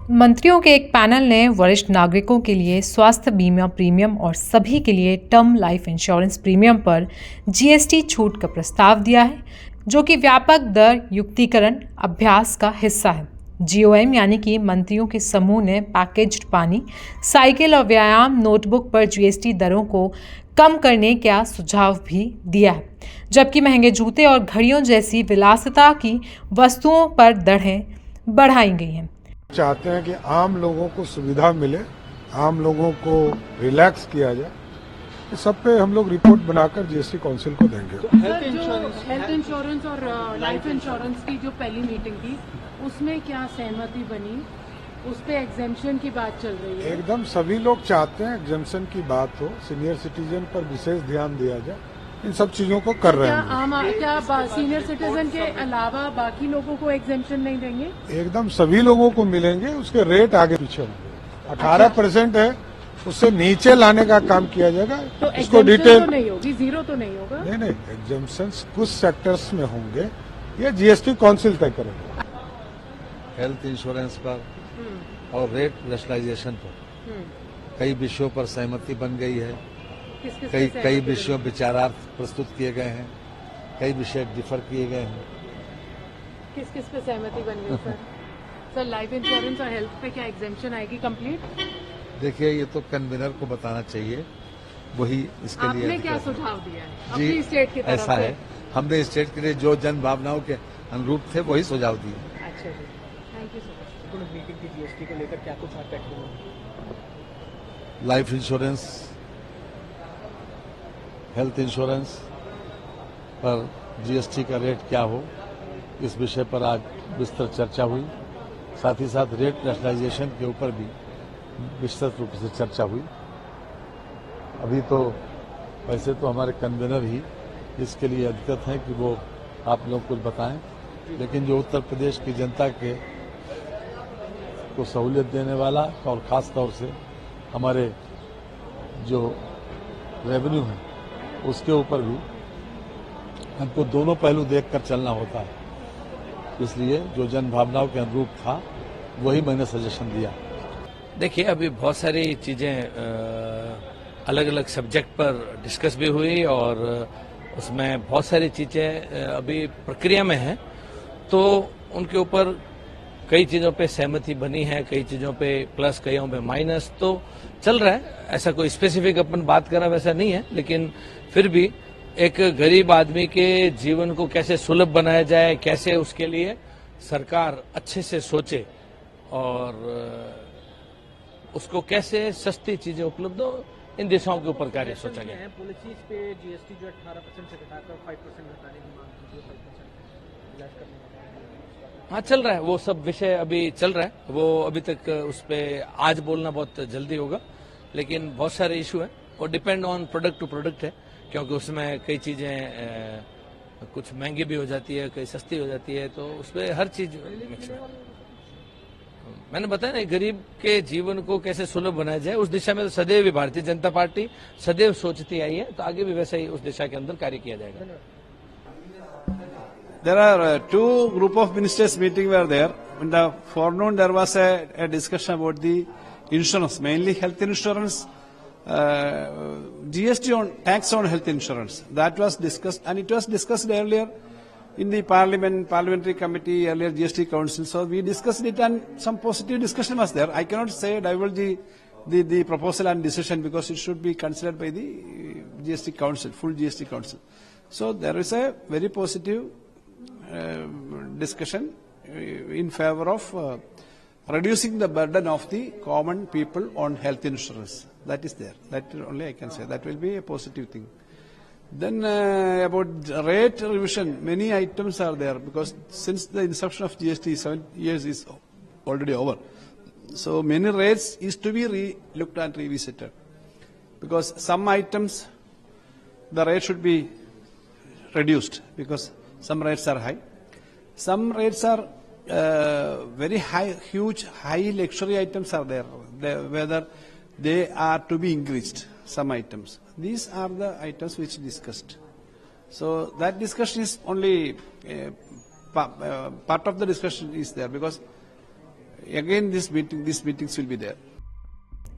मंत्रियों के एक पैनल ने वरिष्ठ नागरिकों के लिए स्वास्थ्य बीमा प्रीमियम और सभी के लिए टर्म लाइफ इंश्योरेंस प्रीमियम पर जीएसटी छूट का प्रस्ताव दिया है, जो कि व्यापक दर युक्तिकरण अभ्यास का हिस्सा है। जीओएम यानी कि मंत्रियों के समूह ने पैकेज्ड पानी, साइकिल और व्यायाम नोटबुक पर जीएसटी दरों को कम करने का सुझाव भी दिया है, जबकि महंगे जूते और घड़ियों जैसी विलासिता की वस्तुओं पर दरें बढ़ाई गई हैं। चाहते हैं कि आम लोगों को सुविधा मिले, आम लोगों को रिलैक्स किया जाए। इस सब पे हम लोग रिपोर्ट बनाकर जीएसटी काउंसिल को देंगे। हेल्थ इंश्योरेंस और लाइफ इंश्योरेंस की जो पहली मीटिंग थी उसमें क्या सहमति बनी? उस पे एग्जेम्पशन की बात चल रही है। एकदम सभी लोग चाहते हैं एग्जेम्पशन की बात हो, सीनियर सिटीजन पर विशेष ध्यान दिया जाए। इन सब चीजों को कर रहे हैं। क्या सीनियर सिटीजन के अलावा बाकी लोगों को एग्जेम्पशन नहीं देंगे? एकदम सभी लोगों को मिलेंगे। उसके रेट आगे पीछे होंगे। 18% है, उससे नीचे लाने का काम किया जाएगा। तो इसको डिटेल तो नहीं होगी, जीरो तो नहीं होगा। नहीं, एग्जेम्पशन कुछ सेक्टर्स में होंगे, ये जीएसटी काउंसिल तय करेगा। हेल्थ इंश्योरेंस पर और रेट रैशनलाइजेशन पर कई विषयों पर सहमति बन गई है। कई विषयों विचारार्थ प्रस्तुत किए गए हैं, कई विषय डिफर किए गए हैं। किस किस पे सहमति बन गई सर? सर लाइफ इंश्योरेंस और हेल्थ पे क्या एग्जेम्पशन आएगी कंप्लीट? देखिए, ये तो कन्वीनर को बताना चाहिए, वही इसके लिए। आपने क्या सुझाव दिया है जी, अपनी स्टेट की तरफ ऐसा है, हमने स्टेट के लिए जो जन भावनाओं के अनुरूप थे वही सुझाव दिए। अच्छा जी, थैंक यू सर। मीटिंग की जीएसटी को लेकर क्या कुछ आप लाइफ इंश्योरेंस, हेल्थ इंश्योरेंस पर जीएसटी का रेट क्या हो, इस विषय पर आज विस्तृत चर्चा हुई। साथ ही साथ रेट रैशनलाइजेशन के ऊपर भी विस्तृत रूप से चर्चा हुई। अभी तो वैसे तो हमारे कन्वीनर ही इसके लिए अधिकृत हैं कि वो आप लोग कुछ बताएं, लेकिन जो उत्तर प्रदेश की जनता के को सहूलियत देने वाला और खास तौर से हमारे जो रेवेन्यू है उसके ऊपर भी हमको दोनों पहलू देखकर चलना होता है। इसलिए जो जन भावनाओं के अनुरूप था वही मैंने सजेशन दिया। देखिए, अभी बहुत सारी चीजें अलग अलग सब्जेक्ट पर डिस्कस भी हुई और उसमें बहुत सारी चीजें अभी प्रक्रिया में हैं, तो उनके ऊपर कई चीजों पे सहमति बनी है, कई चीजों पे प्लस, कईयों पे माइनस, तो चल रहा है। ऐसा कोई स्पेसिफिक अपन बात कर रहा वैसा नहीं है, लेकिन फिर भी एक गरीब आदमी के जीवन को कैसे सुलभ बनाया जाए, कैसे उसके लिए सरकार अच्छे से सोचे और उसको कैसे सस्ती चीजें उपलब्ध हो, इन दिशाओं के ऊपर कार्य सोचा गया है। पॉलिसीज पे जीएसटी जो 18% से घटाकर 5% घटाने की मांग की, 5% इलाज करने का। हाँ, चल रहा है, वो सब विषय अभी चल रहा है। वो अभी तक उस पर आज बोलना बहुत जल्दी होगा, लेकिन बहुत सारे इशू है और depend on product to product है, क्योंकि उसमें कई चीजें कुछ महंगी भी हो जाती है, कई सस्ती हो जाती है, तो उसमें हर चीज मिक्स है। मैंने बताया ना, गरीब के जीवन को कैसे सुलभ बनाया जाए, उस दिशा में तो सदैव ही भारतीय जनता पार्टी सदैव सोचती आई है, तो आगे भी वैसा ही उस दिशा के अंदर कार्य किया जाएगा। There are two group of ministers meeting were there. In the forenoon, there was a discussion about the insurance, mainly health insurance, GST on tax on health insurance. That was discussed, and it was discussed earlier in the parliamentary committee, earlier GST council. So we discussed it, and some positive discussion was there. I cannot say divulge the proposal and decision because it should be considered by the GST council, full GST council. So there is a very positive discussion in favor of reducing the burden of the common people on health insurance. That is there. That only I can say. That will be a positive thing. Then about rate revision, many items are there because since the inception of GST, 7 years is already over. So many rates is to be looked and revisited because some items the rate should be reduced because some rates are high. Some rates are very high, huge, high luxury items are there, whether they are to be increased, some items. These are the items which discussed. So that discussion is only part of the discussion is there because again these meetings will be there.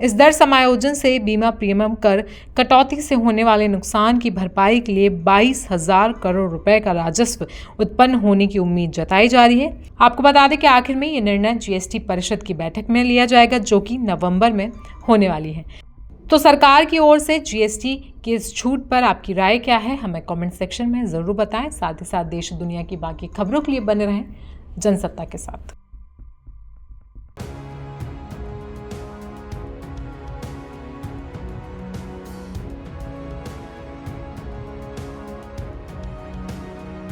इस दर समायोजन से बीमा premium कर कटौती से होने वाले नुकसान की भरपाई के लिए 22,000 करोड़ रुपए का राजस्व उत्पन्न होने की उम्मीद जताई जा रही है। आपको बता दें कि आखिर में ये निर्णय जीएसटी परिषद की बैठक में लिया जाएगा, जो कि नवंबर में होने वाली है। तो सरकार की ओर से जीएसटी की इस छूट पर आपकी राय क्या है, हमें कमेंट सेक्शन में ज़रूर बताएं। साथ ही साथ देश दुनिया की बाकी खबरों के लिए बने रहें जनसत्ता के साथ।